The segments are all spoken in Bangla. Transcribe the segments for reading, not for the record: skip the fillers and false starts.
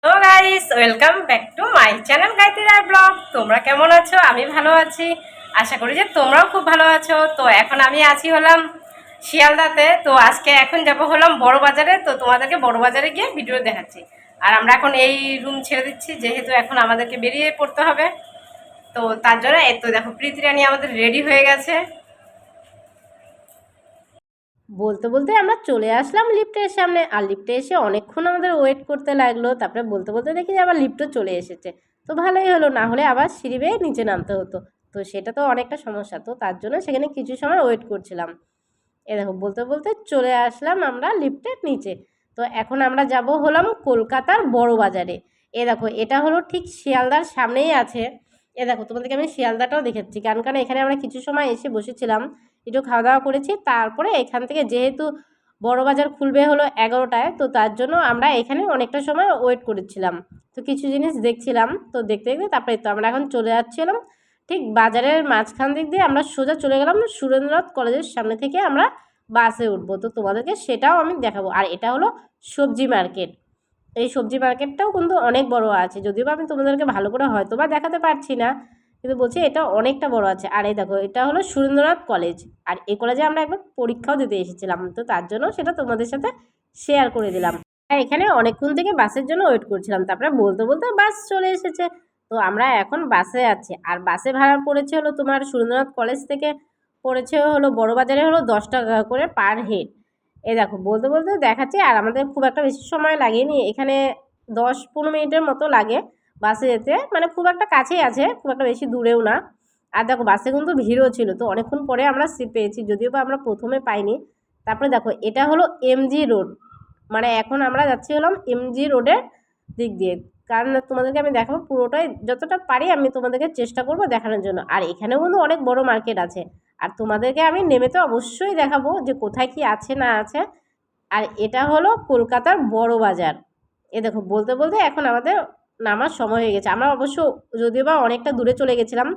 তো guys, welcome back to my channel Gayatri Roy blog. তোমরা কেমন আছো? আমি ভালো আছি। আশা করি যে তোমরাও খুব ভালো আছো। তো এখন আমি আছি হলাম শিয়ালদাতে। তো আজকে এখন যাব হলাম বড় বাজারে। তো তোমাদেরকে বড় বাজারে গিয়ে ভিডিও দেখাচ্ছি। আর আমরা এখন এই রুম ছেড়ে দিচ্ছি, যেহেতু এখন আমাদেরকে বেরিয়ে পড়তে হবে। তো তার জন্য এই তো দেখো, প্রীতি রানী আমাদের রেডি হয়ে গেছে। বলতে বলতে আমরা চলে আসলাম লিফটের সামনে। আর লিফটে এসে অনেকক্ষণ আমাদের ওয়েট করতে লাগলো। তারপরে বলতে বলতে দেখি যে আবার লিফটও চলে এসেছে। তো ভালোই হলো, না হলে আবার সিঁড়ি বেয়ে নিচে নামতে হতো। তো সেটা তো অনেকটা সমস্যা, তো তার জন্য সেখানে কিছু সময় ওয়েট করছিলাম। এ দেখো, বলতে বলতে চলে আসলাম আমরা লিফটের নিচে। তো এখন আমরা যাব হলাম কলকাতার বড় বাজারে। এ দেখো, এটা হলো ঠিক শিয়ালদার সামনেই আছে। এ দেখো, তোমাদেরকে আমি শিয়ালদাটাও দেখাচ্ছি। কারণ এখানে আমরা কিছু সময় এসে বসেছিলাম, একটু খাওয়া দাওয়া করেছি। তারপরে এখান থেকে যেহেতু বড় বাজার খুলবে হলো 11টায়, তো তার জন্য আমরা এখানে অনেকটা সময় ওয়েট করেছিলাম। তো কিছু জিনিস দেখছিলাম, তো দেখতে দেখতে তারপরে তো আমরা এখন চলে যাচ্ছিলাম ঠিক বাজারের মাঝখান দিক দিয়ে। আমরা সোজা চলে গেলাম সুরেন্দ্রনাথ কলেজের সামনে থেকে আমরা বাসে উঠবো। তো তোমাদেরকে সেটাও আমি দেখাবো। আর এটা হলো সবজি মার্কেট। এই সবজি মার্কেটটাও কিন্তু অনেক বড় আছে, যদিও বা আমি তোমাদেরকে ভালো করে হয়তো বা দেখাতে পারছি না, কিন্তু বলছি এটা অনেকটা বড় আছে। আর এই দেখো, এটা হলো সুরেন্দ্রনাথ কলেজ। আর এই কলেজে আমরা একবার পরীক্ষাও দিতে এসেছিলাম, তো তার জন্য সেটা তোমাদের সাথে শেয়ার করে দিলাম। আর এখানে অনেকক্ষণ থেকে বাসের জন্য ওয়েট করছিলাম, তারপরে বলতে বলতে বাস চলে এসেছে। তো আমরা এখন বাসে আছি। আর বাসে ভাড়া পড়েছে হলো তোমার সুরেন্দ্রনাথ কলেজ থেকে পড়েছে হলো বড় বাজারে হলো 10 টাকা করে পার হেড। এই দেখো, বলতে বলতে দেখাচ্ছি। আর আমাদের খুব একটা বেশি সময় লাগেনি এখানে, 10-15 মিনিটের মতো লাগে বাসে যেতে। মানে খুব একটা কাছেই আছে, খুব একটা বেশি দূরেও না। আর দেখো, বাসে কিন্তু ভিড়ও ছিল, তো অনেকক্ষণ পরে আমরা সিট পেয়েছি, যদিও বা আমরা প্রথমে পাইনি। তারপরে দেখো, এটা হলো এমজি রোড। মানে এখন আমরা যাচ্ছি হলাম এমজি রোডের দিক দিয়ে। কারণ তোমাদেরকে আমি দেখাবো পুরোটাই, যতটা পারি আমি তোমাদেরকে চেষ্টা করব দেখানোর জন্য। আর এখানেও কিন্তু অনেক বড় মার্কেট আছে। আর তোমাদেরকে আমি নেমে তো অবশ্যই দেখাবো যে কোথায় কি আছে না আছে। আর এটা হলো কলকাতার বড় বাজার। এ দেখো, বলতে বলতে এখন আমাদের নামার সময় হয়ে গেছে। আমরা অবশ্য যদিও বা অনেকটা দূরে চলে গেছিলাম,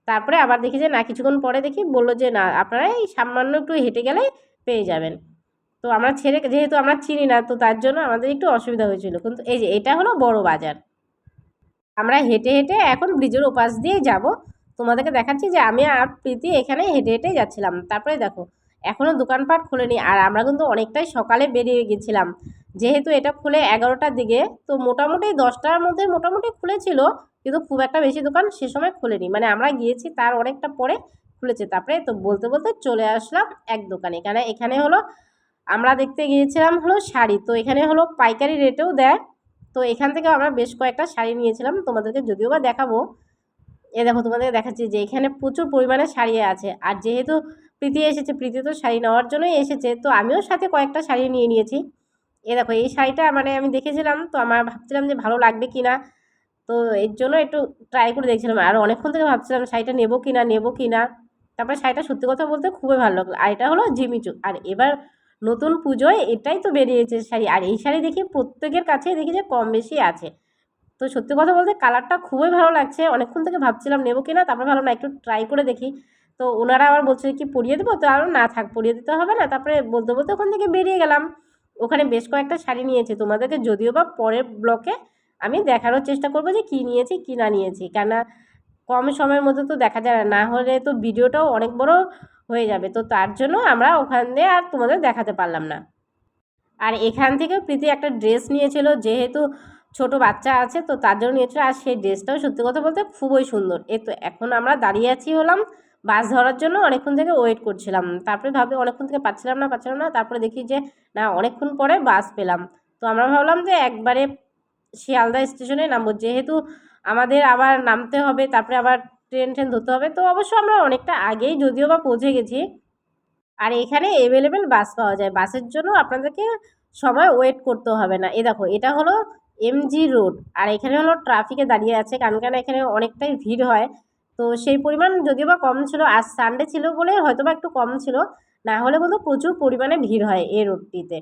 তারপরে আবার দেখি যে না, কিছুক্ষণ পরে দেখি বললো যে না, আপনারা এই সামান্য একটু হেঁটে গেলেই পেয়ে যাবেন। তো আমরা ছেড়ে, যেহেতু আমরা চিনি না, তো তার জন্য আমাদের একটু অসুবিধা হয়েছিল। কিন্তু এই যে এটা হলো বড় বাজার। আমরা হেঁটে হেঁটে এখন ব্রিজের ওপাশ দিয়েই যাব। তোমাদেরকে দেখাচ্ছি যে আমি আর প্রীতি এখানে হেঁটে হেঁটেই যাচ্ছিলাম। তারপরে দেখো, এখনও দোকানপাট খোলেনি। আর আমরা কিন্তু অনেকটাই সকালে বেরিয়ে গেছিলাম, যেহেতু এটা খুলে 11টার দিকে। তো মোটামুটি 10টার মধ্যে মোটামুটি খুলেছিল, কিন্তু খুব একটা বেশি দোকান সে সময় খোলেনি। মানে আমরা গিয়েছি তার অনেকটা পরে খুলেছে। তারপরে তো বলতে বলতে চলে আসলাম এক দোকানে। এখানে এখানে হলো আমরা দেখতে গিয়েছিলাম হলো শাড়ি। তো এখানে হলো পাইকারি রেটেও দেয়। তো এখান থেকে আমরা বেশ কয়েকটা শাড়ি নিয়েছিলাম, তোমাদেরকে যদিও বা দেখাবো। এ দেখো, তোমাদেরকে দেখাচ্ছি যে এখানে প্রচুর পরিমাণে শাড়ি আছে। আর যেহেতু প্রীতি এসেছে, প্রীতি তো শাড়ি নেওয়ার জন্যই এসেছে, তো আমিও সাথে কয়েকটা শাড়ি নিয়ে নিয়েছি। এ দেখো, এই শাড়িটা মানে আমি দেখেছিলাম, তো আমার ভাবছিলাম যে ভালো লাগবে কি না। তো এর জন্য একটু ট্রাই করে দেখছিলাম। আর অনেকক্ষণ থেকে ভাবছিলাম শাড়িটা নেবো কি না, নেবো কি না। তারপরে শাড়িটা সত্যি কথা বলতে খুবই ভালো লাগলো। আর এটা হলো জিমিচু। আর এবার নতুন পুজোয় এটাই তো বেরিয়েছে শাড়ি। আর এই শাড়ি দেখি প্রত্যেকের কাছেই দেখি যে কম বেশি আছে। তো সত্যি কথা বলতে কালারটা খুবই ভালো লাগছে। অনেকক্ষণ থেকে ভাবছিলাম নেবো কি না, তারপরে ভাবলাম না, একটু ট্রাই করে দেখি। তো ওনারা আবার বলছে কি পরিয়ে দেবো, তো আর না থাক, পরিয়ে দিতে হবে না। তারপরে বলতে বলতে ওখান থেকে বেরিয়ে গেলাম। ওখানে বেশ কয়েকটা শাড়ি নিয়েছি, তোমাদেরকে যদিও বা পরের ব্লকে আমি দেখানোর চেষ্টা করবো যে কী নিয়েছি কী না নিয়েছি। কেননা কম সময়ের মধ্যে তো দেখা যায় না, না হলে তো ভিডিওটাও অনেক বড় হয়ে যাবে। তো তার জন্য আমরা ওখান দিয়ে আর তোমাদের দেখাতে পারলাম না। আর এখান থেকেও প্রীতি একটা ড্রেস নিয়েছিল, যেহেতু ছোট বাচ্চা আছে, তো তার জন্য নিয়েছিল। আর সেই ড্রেসটাও সত্যি কথা বলতে খুবই সুন্দর। এই তো এখন আমরা দাঁড়িয়ে আছি হলাম বাস ধরার জন্য, অনেকক্ষণ থেকে ওয়েট করছিলাম। তারপরে ভাবি অনেকক্ষণ থেকে পাচ্ছিলাম না, তারপরে দেখি যে না, অনেকক্ষণ পরে বাস পেলাম। তো আমরা ভাবলাম যে একবারে শিয়ালদা স্টেশনে নামবো, যেহেতু আমাদের আবার নামতে হবে, তারপরে আবার ট্রেন ট্রেন ধরতে হবে। তো অবশ্য আমরা অনেকটা আগেই যদিও বা পৌঁছে গেছি। আর এখানে অ্যাভেলেবেল বাস পাওয়া যায়, বাসের জন্য আপনাদেরকে সময় ওয়েট করতে হবে না। এ দেখো, এটা হলো এমজি রোড। আর এখানে হলো ট্রাফিকে দাঁড়িয়ে আছে, কারণ কেন এখানে অনেকটাই ভিড় হয়। তো সেই পরিমাণ যদিও বা কম ছিল, আজ সানডে ছিল বলে হয়তো বা একটু কম ছিল, না হলে কিন্তু প্রচুর পরিমাণে ভিড় হয় এই রোডটিতে।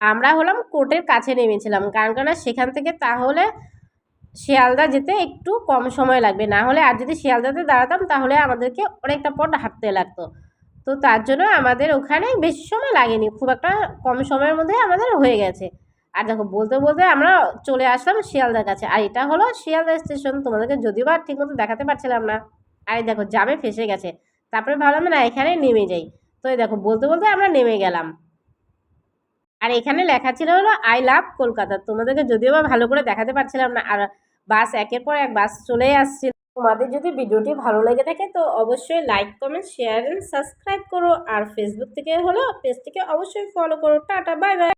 আমরা হলাম কোর্টের কাছে নেমেছিলাম, কারণ কেন সেখান থেকে তাহলে শিয়ালদা যেতে একটু কম সময় লাগবে। না হলে আর যদি শিয়ালদাতে দাঁড়াতাম তাহলে আমাদেরকে অনেকটা পথ হাঁটতে লাগতো। তো তার জন্য আমাদের ওখানে বেশি সময় লাগেনি, খুব একটা কম সময়ের মধ্যে আমাদের হয়ে গেছে। আর দেখো বলতে বলতে আমরা চলে আসলাম শিয়ালদার কাছে। আর এটা হলো শিয়ালদা স্টেশন, তোমাদেরকে যদিও বা ঠিক মতো দেখাতে পারছিলাম না। আর এই দেখো জামে ফেসে গেছে। তারপরে ভাবলাম না এখানে নেমে যাই। তো এই দেখো বলতে বলতে আমরা নেমে গেলাম। আর এখানে লেখা ছিল হলো আই লাভ কলকাতা, তোমাদেরকে যদিও বা ভালো করে দেখাতে পারছিলাম না। আর বাস একের পর এক বাস চলেই আসছিল। তোমাদের যদি ভিডিওটি ভালো লেগে থাকে তো অবশ্যই like comment share and subscribe করো। আর ফেসবুক থেকে হলো পেজটিকে অবশ্যই ফলো করো। টাটা বাই বাই।